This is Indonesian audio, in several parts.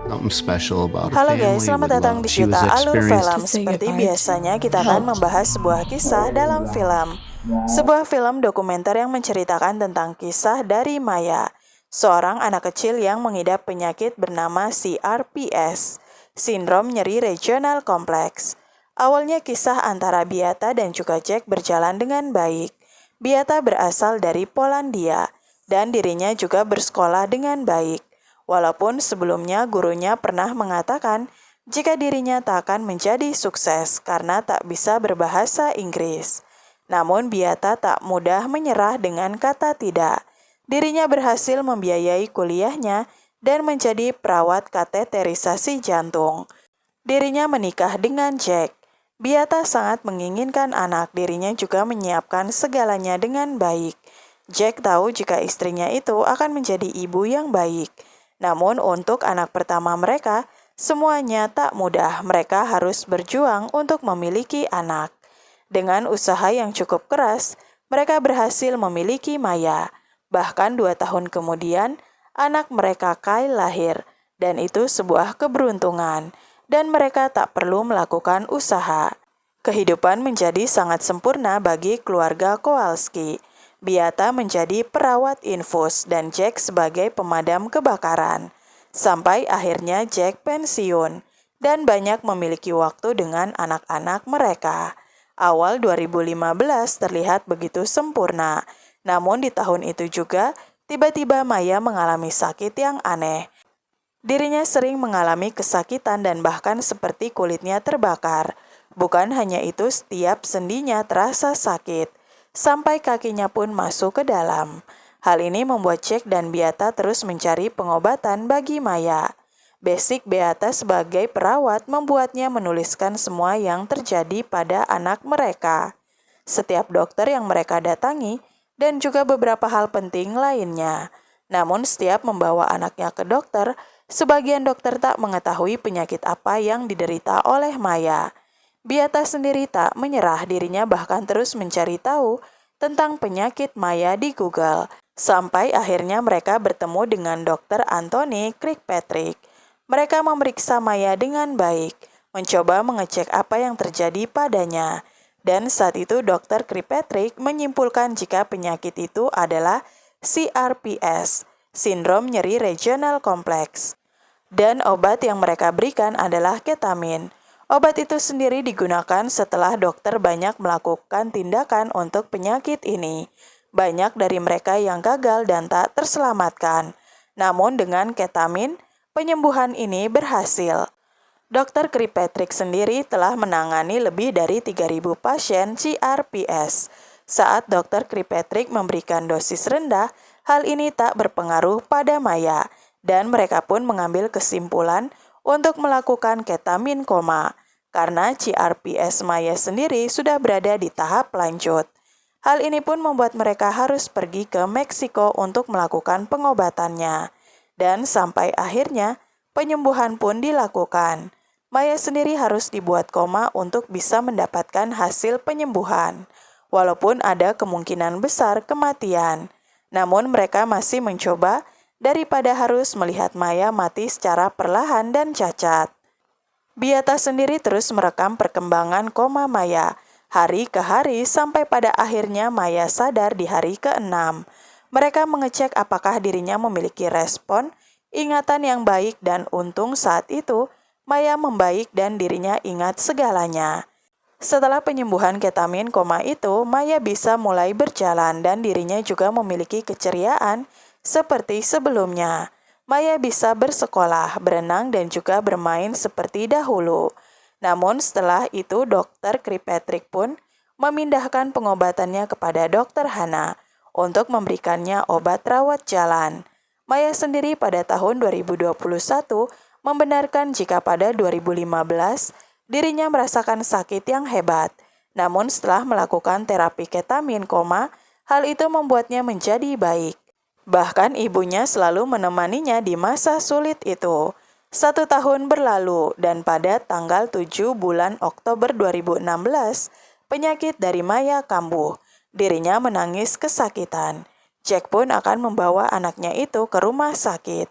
something special about a Halo guys, family selamat with datang love. di She was Kita Alur Film. experienced. To say Seperti goodbye biasanya, kita akan membahas sebuah kisah dalam film. Sebuah film dokumenter yang menceritakan tentang kisah dari Maya, seorang anak kecil yang mengidap penyakit bernama CRPS, Sindrom Nyeri Regional Kompleks. Awalnya kisah antara Beata dan juga Jack berjalan dengan baik. Beata berasal dari Polandia, dan dirinya juga bersekolah dengan baik. Walaupun sebelumnya gurunya pernah mengatakan jika dirinya tak akan menjadi sukses karena tak bisa berbahasa Inggris. Namun Beata tak mudah menyerah dengan kata tidak. Dirinya berhasil membiayai kuliahnya dan menjadi perawat kateterisasi jantung. Dirinya menikah dengan Jack. Beata sangat menginginkan anak, dirinya juga menyiapkan segalanya dengan baik. Jack tahu jika istrinya itu akan menjadi ibu yang baik. Namun untuk anak pertama mereka, semuanya tak mudah. Mereka harus berjuang untuk memiliki anak. Dengan usaha yang cukup keras, mereka berhasil memiliki Maya. Bahkan 2 tahun kemudian, anak mereka Kyle lahir. Dan itu sebuah keberuntungan. Dan mereka tak perlu melakukan usaha. Kehidupan menjadi sangat sempurna bagi keluarga Kowalski. Beata menjadi perawat infus dan Jack sebagai pemadam kebakaran. Sampai akhirnya Jack pensiun dan banyak memiliki waktu dengan anak-anak mereka. Awal 2015 terlihat begitu sempurna, namun di tahun itu juga tiba-tiba Maya mengalami sakit yang aneh. Dirinya sering mengalami kesakitan dan bahkan seperti kulitnya terbakar. Bukan hanya itu, setiap sendinya terasa sakit, sampai kakinya pun masuk ke dalam. Hal ini membuat Jack dan Beata terus mencari pengobatan bagi Maya. Basic Beata sebagai perawat membuatnya menuliskan semua yang terjadi pada anak mereka, setiap dokter yang mereka datangi, dan juga beberapa hal penting lainnya. Namun setiap membawa anaknya ke dokter, sebagian dokter tak mengetahui penyakit apa yang diderita oleh Maya. Beata sendiri tak menyerah, dirinya bahkan terus mencari tahu tentang penyakit Maya di Google. Sampai akhirnya mereka bertemu dengan Dr. Anthony Kirkpatrick. Mereka memeriksa Maya dengan baik, mencoba mengecek apa yang terjadi padanya. Dan saat itu Dr. Kirkpatrick menyimpulkan jika penyakit itu adalah CRPS, Sindrom Nyeri Regional Kompleks. Dan obat yang mereka berikan adalah ketamin. Obat itu sendiri digunakan setelah dokter banyak melakukan tindakan untuk penyakit ini. Banyak dari mereka yang gagal dan tak terselamatkan. Namun dengan ketamin, penyembuhan ini berhasil. Dr. Kirkpatrick sendiri telah menangani lebih dari 3.000 pasien CRPS. Saat Dr. Kirkpatrick memberikan dosis rendah, hal ini tak berpengaruh pada Maya, dan mereka pun mengambil kesimpulan untuk melakukan ketamin koma, karena CRPS Maya sendiri sudah berada di tahap lanjut. Hal ini pun membuat mereka harus pergi ke Meksiko untuk melakukan pengobatannya. Dan sampai akhirnya, penyembuhan pun dilakukan. Maya sendiri harus dibuat koma untuk bisa mendapatkan hasil penyembuhan, walaupun ada kemungkinan besar kematian. Namun mereka masih mencoba daripada harus melihat Maya mati secara perlahan dan cacat. Beata sendiri terus merekam perkembangan koma Maya hari ke hari sampai pada akhirnya Maya sadar di hari ke-6. Mereka mengecek apakah dirinya memiliki respon ingatan yang baik dan untung saat itu Maya membaik dan dirinya ingat segalanya. Setelah penyembuhan ketamin koma itu, Maya bisa mulai berjalan dan dirinya juga memiliki keceriaan seperti sebelumnya. Maya bisa bersekolah, berenang, dan juga bermain seperti dahulu. Namun setelah itu Dr. Kirkpatrick pun memindahkan pengobatannya kepada Dr. Hana untuk memberikannya obat rawat jalan. Maya sendiri pada tahun 2021 membenarkan jika pada 2015 dirinya merasakan sakit yang hebat. Namun setelah melakukan terapi ketamin koma, hal itu membuatnya menjadi baik. Bahkan ibunya selalu menemaninya di masa sulit itu. 1 tahun berlalu dan pada tanggal 7 bulan Oktober 2016, penyakit dari Maya kambuh. Dirinya menangis kesakitan. Jack pun akan membawa anaknya itu ke rumah sakit.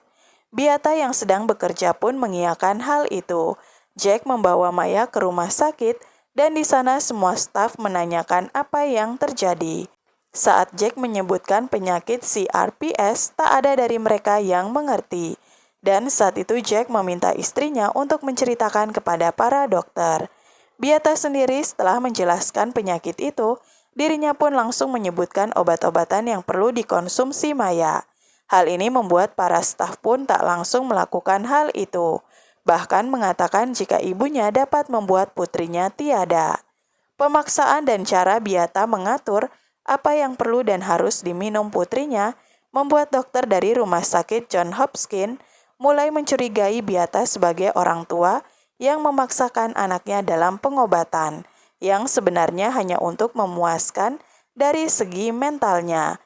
Beata yang sedang bekerja pun mengiyakan hal itu. Jack membawa Maya ke rumah sakit dan di sana semua staf menanyakan apa yang terjadi. Saat Jack menyebutkan penyakit CRPS, tak ada dari mereka yang mengerti. Dan saat itu Jack meminta istrinya untuk menceritakan kepada para dokter. Beata sendiri setelah menjelaskan penyakit itu, dirinya pun langsung menyebutkan obat-obatan yang perlu dikonsumsi Maya. Hal ini membuat para staf pun tak langsung melakukan hal itu, bahkan mengatakan jika ibunya dapat membuat putrinya tiada. Pemaksaan dan cara Beata mengatur apa yang perlu dan harus diminum putrinya membuat dokter dari rumah sakit Johns Hopkins mulai mencurigai Beata sebagai orang tua yang memaksakan anaknya dalam pengobatan, yang sebenarnya hanya untuk memuaskan dari segi mentalnya.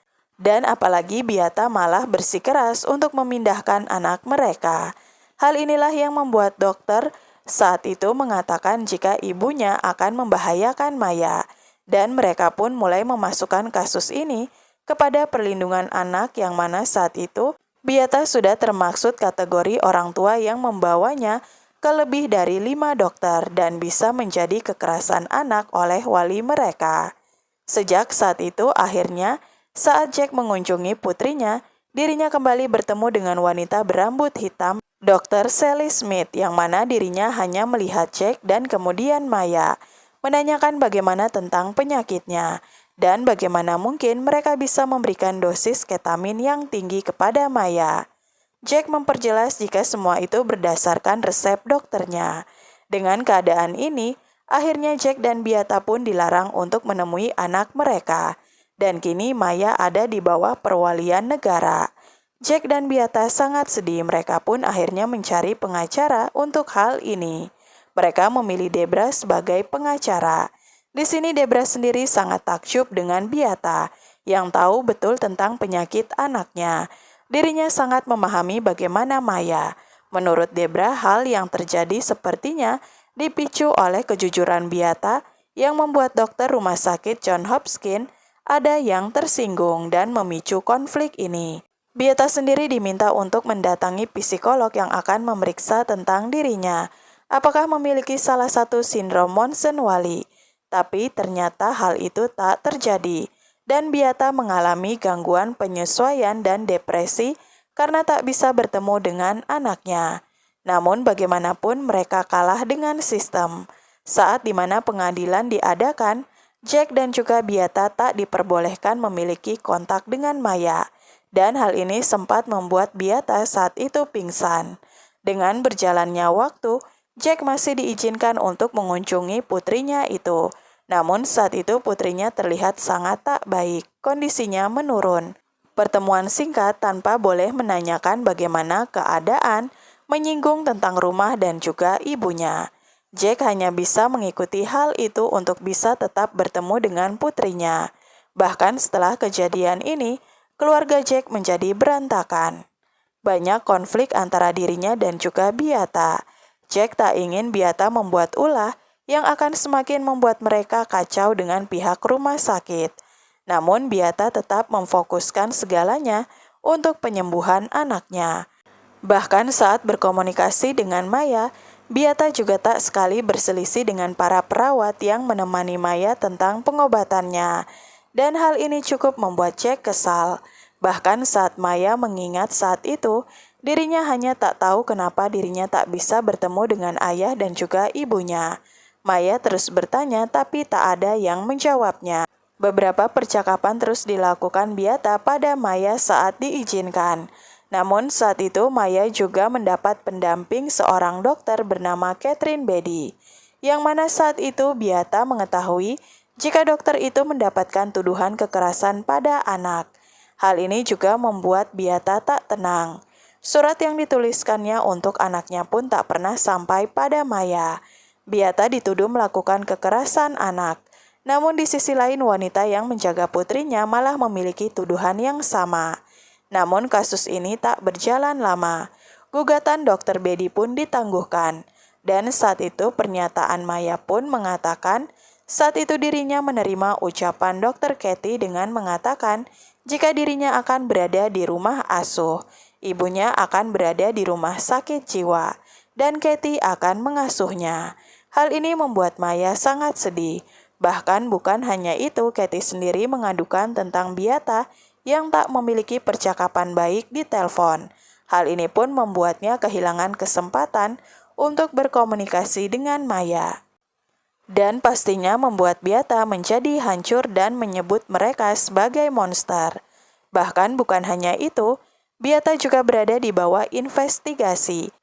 Dan apalagi Beata malah bersikeras untuk memindahkan anak mereka. Hal inilah yang membuat dokter saat itu mengatakan jika ibunya akan membahayakan Maya. Dan mereka pun mulai memasukkan kasus ini kepada perlindungan anak yang mana saat itu Beata sudah termaksud kategori orang tua yang membawanya ke lebih dari 5 dokter dan bisa menjadi kekerasan anak oleh wali mereka. Sejak saat itu akhirnya saat Jack mengunjungi putrinya, dirinya kembali bertemu dengan wanita berambut hitam, Dr. Sally Smith, yang mana dirinya hanya melihat Jack dan kemudian Maya, menanyakan bagaimana tentang penyakitnya, dan bagaimana mungkin mereka bisa memberikan dosis ketamin yang tinggi kepada Maya. Jack memperjelas jika semua itu berdasarkan resep dokternya. Dengan keadaan ini, akhirnya Jack dan Beata pun dilarang untuk menemui anak mereka. Dan kini Maya ada di bawah perwalian negara. Jack dan Beata sangat sedih, mereka pun akhirnya mencari pengacara untuk hal ini. Mereka memilih Debra sebagai pengacara. Di sini Debra sendiri sangat takjub dengan Beata, yang tahu betul tentang penyakit anaknya. Dirinya sangat memahami bagaimana Maya. Menurut Debra, hal yang terjadi sepertinya dipicu oleh kejujuran Beata yang membuat dokter rumah sakit Johns Hopkins ada yang tersinggung dan memicu konflik ini. Beata sendiri diminta untuk mendatangi psikolog yang akan memeriksa tentang dirinya, apakah memiliki salah satu sindrom Monson-Wally. Tapi ternyata hal itu tak terjadi, dan Beata mengalami gangguan penyesuaian dan depresi karena tak bisa bertemu dengan anaknya. Namun bagaimanapun mereka kalah dengan sistem. Saat dimana pengadilan diadakan, Jack dan juga Beata tak diperbolehkan memiliki kontak dengan Maya, dan hal ini sempat membuat Beata saat itu pingsan. Dengan berjalannya waktu, Jack masih diizinkan untuk mengunjungi putrinya itu. Namun saat itu putrinya terlihat sangat tak baik, kondisinya menurun. Pertemuan singkat tanpa boleh menanyakan bagaimana keadaan, menyinggung tentang rumah dan juga ibunya. Jack hanya bisa mengikuti hal itu untuk bisa tetap bertemu dengan putrinya. Bahkan setelah kejadian ini, keluarga Jack menjadi berantakan. Banyak konflik antara dirinya dan juga Beata. Jack tak ingin Beata membuat ulah yang akan semakin membuat mereka kacau dengan pihak rumah sakit. Namun Beata tetap memfokuskan segalanya untuk penyembuhan anaknya. Bahkan saat berkomunikasi dengan Maya, Beata juga tak sekali berselisih dengan para perawat yang menemani Maya tentang pengobatannya. Dan hal ini cukup membuat Jack kesal. Bahkan saat Maya mengingat saat itu, dirinya hanya tak tahu kenapa dirinya tak bisa bertemu dengan ayah dan juga ibunya. Maya terus bertanya tapi tak ada yang menjawabnya. Beberapa percakapan terus dilakukan Beata pada Maya saat diizinkan. Namun saat itu Maya juga mendapat pendamping seorang dokter bernama Catherine Beatty, yang mana saat itu Beata mengetahui jika dokter itu mendapatkan tuduhan kekerasan pada anak. Hal ini juga membuat Beata tak tenang. Surat yang dituliskannya untuk anaknya pun tak pernah sampai pada Maya. Beata dituduh melakukan kekerasan anak. Namun di sisi lain wanita yang menjaga putrinya malah memiliki tuduhan yang sama. Namun kasus ini tak berjalan lama. Gugatan Dr. Beatty pun ditangguhkan. Dan saat itu pernyataan Maya pun mengatakan saat itu dirinya menerima ucapan Dr. Kathy dengan mengatakan jika dirinya akan berada di rumah asuh. Ibunya akan berada di rumah sakit jiwa, dan Katie akan mengasuhnya. Hal ini membuat Maya sangat sedih. Bahkan bukan hanya itu, Katie sendiri mengadukan tentang Beata yang tak memiliki percakapan baik di telepon. Hal ini pun membuatnya kehilangan kesempatan untuk berkomunikasi dengan Maya. Dan pastinya membuat Beata menjadi hancur dan menyebut mereka sebagai monster. Bahkan bukan hanya itu, Beata juga berada di bawah investigasi.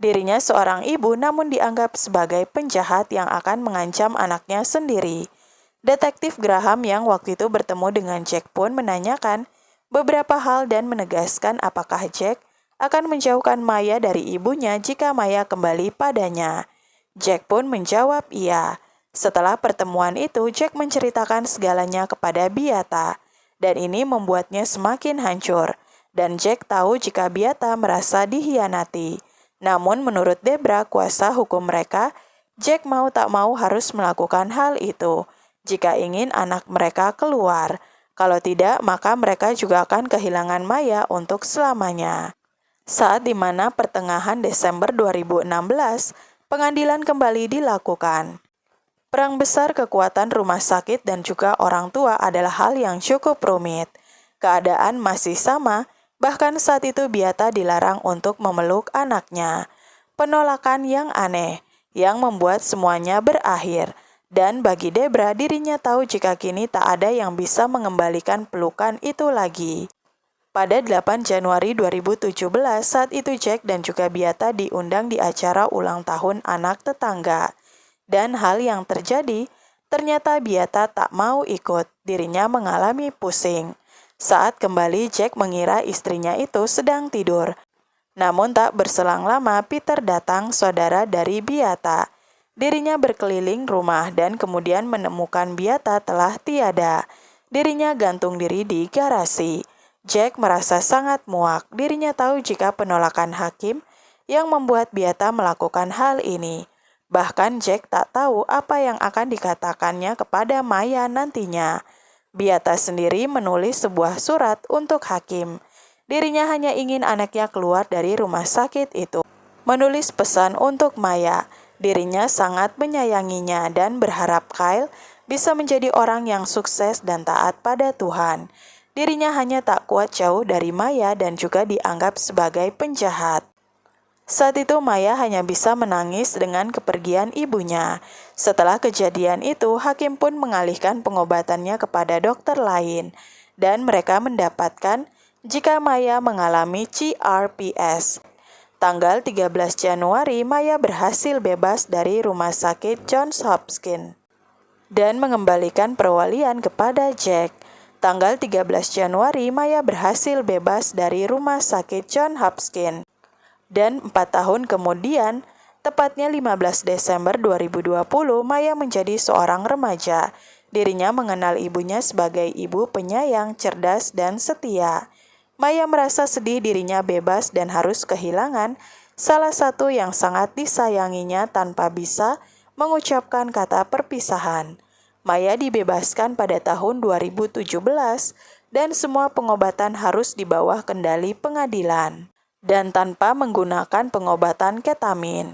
Dirinya seorang ibu namun dianggap sebagai penjahat yang akan mengancam anaknya sendiri. Detektif Graham yang waktu itu bertemu dengan Jack pun menanyakan beberapa hal dan menegaskan apakah Jack akan menjauhkan Maya dari ibunya jika Maya kembali padanya. Jack pun menjawab iya. Setelah pertemuan itu, Jack menceritakan segalanya kepada Beata, dan ini membuatnya semakin hancur. Dan Jack tahu jika Beata merasa dihianati. Namun menurut Debra, kuasa hukum mereka, Jack mau tak mau harus melakukan hal itu jika ingin anak mereka keluar. Kalau tidak, maka mereka juga akan kehilangan Maya untuk selamanya. Saat dimana pertengahan Desember 2016, pengadilan kembali dilakukan. Perang besar kekuatan rumah sakit dan juga orang tua adalah hal yang cukup rumit. Keadaan masih sama, bahkan saat itu Beata dilarang untuk memeluk anaknya. Penolakan yang aneh, yang membuat semuanya berakhir. Dan bagi Debra, dirinya tahu jika kini tak ada yang bisa mengembalikan pelukan itu lagi. Pada 8 Januari 2017, saat itu Jack dan juga Beata diundang di acara ulang tahun anak tetangga. Dan hal yang terjadi, ternyata Beata tak mau ikut, dirinya mengalami pusing. Saat kembali, Jack mengira istrinya itu sedang tidur. Namun tak berselang lama, Peter datang, saudara dari Beata. Dirinya berkeliling rumah dan kemudian menemukan Beata telah tiada. Dirinya gantung diri di garasi. Jack merasa sangat muak. Dirinya tahu jika penolakan hakim yang membuat Beata melakukan hal ini. Bahkan Jack tak tahu apa yang akan dikatakannya kepada Maya nantinya. Beata sendiri menulis sebuah surat untuk hakim. Dirinya hanya ingin anaknya keluar dari rumah sakit itu. Menulis pesan untuk Maya. Dirinya sangat menyayanginya dan berharap Kyle bisa menjadi orang yang sukses dan taat pada Tuhan. Dirinya hanya tak kuat jauh dari Maya dan juga dianggap sebagai penjahat. Saat itu Maya hanya bisa menangis dengan kepergian ibunya. Setelah kejadian itu, hakim pun mengalihkan pengobatannya kepada dokter lain. Dan mereka mendapatkan jika Maya mengalami CRPS. Tanggal 13 Januari, Maya berhasil bebas dari rumah sakit Johns Hopkins dan mengembalikan perwalian kepada Jack. Tanggal 13 Januari, Maya berhasil bebas dari rumah sakit Johns Hopkins. Dan 4 tahun kemudian, tepatnya 15 Desember 2020, Maya menjadi seorang remaja. Dirinya mengenal ibunya sebagai ibu penyayang, cerdas, dan setia. Maya merasa sedih dirinya bebas dan harus kehilangan salah satu yang sangat disayanginya tanpa bisa mengucapkan kata perpisahan. Maya dibebaskan pada tahun 2017 dan semua pengobatan harus di bawah kendali pengadilan dan tanpa menggunakan pengobatan ketamin.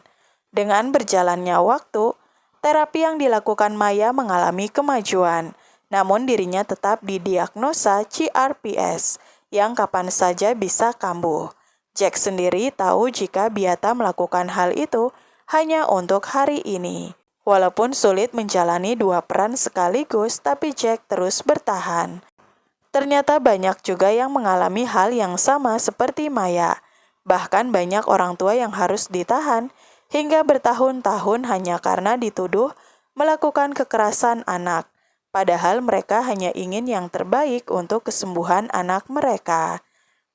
Dengan berjalannya waktu, terapi yang dilakukan Maya mengalami kemajuan, namun dirinya tetap didiagnosa CRPS yang kapan saja bisa kambuh. Jack sendiri tahu jika Beata melakukan hal itu hanya untuk hari ini. Walaupun sulit menjalani dua peran sekaligus, tapi Jack terus bertahan. Ternyata banyak juga yang mengalami hal yang sama seperti Maya. Bahkan banyak orang tua yang harus ditahan hingga bertahun-tahun hanya karena dituduh melakukan kekerasan anak. Padahal mereka hanya ingin yang terbaik untuk kesembuhan anak mereka.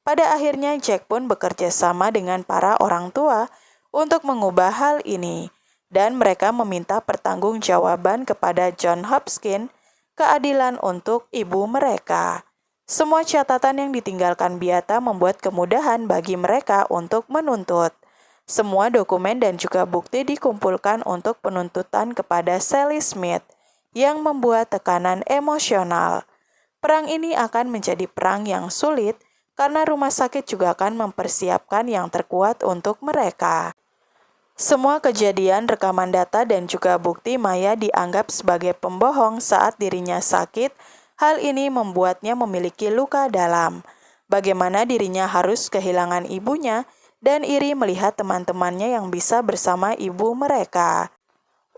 Pada akhirnya Jack pun bekerja sama dengan para orang tua untuk mengubah hal ini. Dan mereka meminta pertanggungjawaban kepada Johns Hopkins, keadilan untuk ibu mereka. Semua catatan yang ditinggalkan Beata membuat kemudahan bagi mereka untuk menuntut. Semua dokumen dan juga bukti dikumpulkan untuk penuntutan kepada Sally Smith yang membuat tekanan emosional. Perang ini akan menjadi perang yang sulit karena rumah sakit juga akan mempersiapkan yang terkuat untuk mereka. Semua kejadian, rekaman data, dan juga bukti Maya dianggap sebagai pembohong saat dirinya sakit. Hal ini membuatnya memiliki luka dalam. Bagaimana dirinya harus kehilangan ibunya dan iri melihat teman-temannya yang bisa bersama ibu mereka.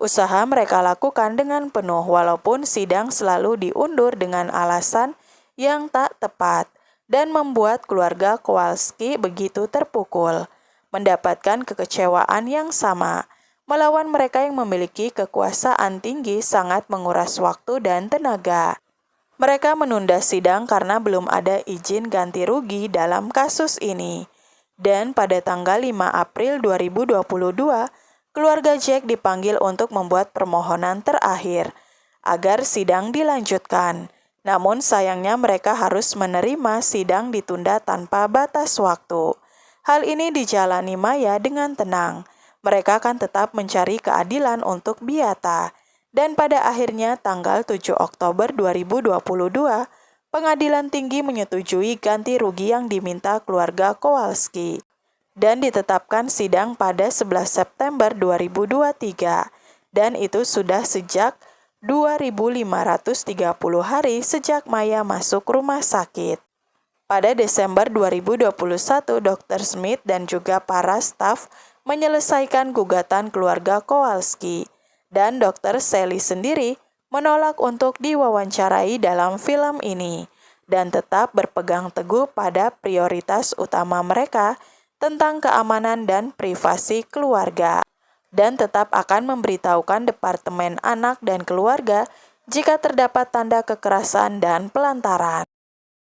Usaha mereka lakukan dengan penuh walaupun sidang selalu diundur dengan alasan yang tak tepat dan membuat keluarga Kowalski begitu terpukul, mendapatkan kekecewaan yang sama. Melawan mereka yang memiliki kekuasaan tinggi sangat menguras waktu dan tenaga. Mereka menunda sidang karena belum ada izin ganti rugi dalam kasus ini. Dan pada tanggal 5 April 2022, keluarga Jack dipanggil untuk membuat permohonan terakhir agar sidang dilanjutkan. Namun sayangnya mereka harus menerima sidang ditunda tanpa batas waktu. Hal ini dijalani Maya dengan tenang. Mereka akan tetap mencari keadilan untuk Beata. Dan pada akhirnya tanggal 7 Oktober 2022, Pengadilan Tinggi menyetujui ganti rugi yang diminta keluarga Kowalski dan ditetapkan sidang pada 11 September 2023, dan itu sudah sejak 2.530 hari sejak Maya masuk rumah sakit. Pada Desember 2021, Dr. Smith dan juga para staf menyelesaikan gugatan keluarga Kowalski, dan Dr. Sally sendiri menolak untuk diwawancarai dalam film ini, dan tetap berpegang teguh pada prioritas utama mereka tentang keamanan dan privasi keluarga, dan tetap akan memberitahukan Departemen Anak dan Keluarga jika terdapat tanda kekerasan dan pelantaran.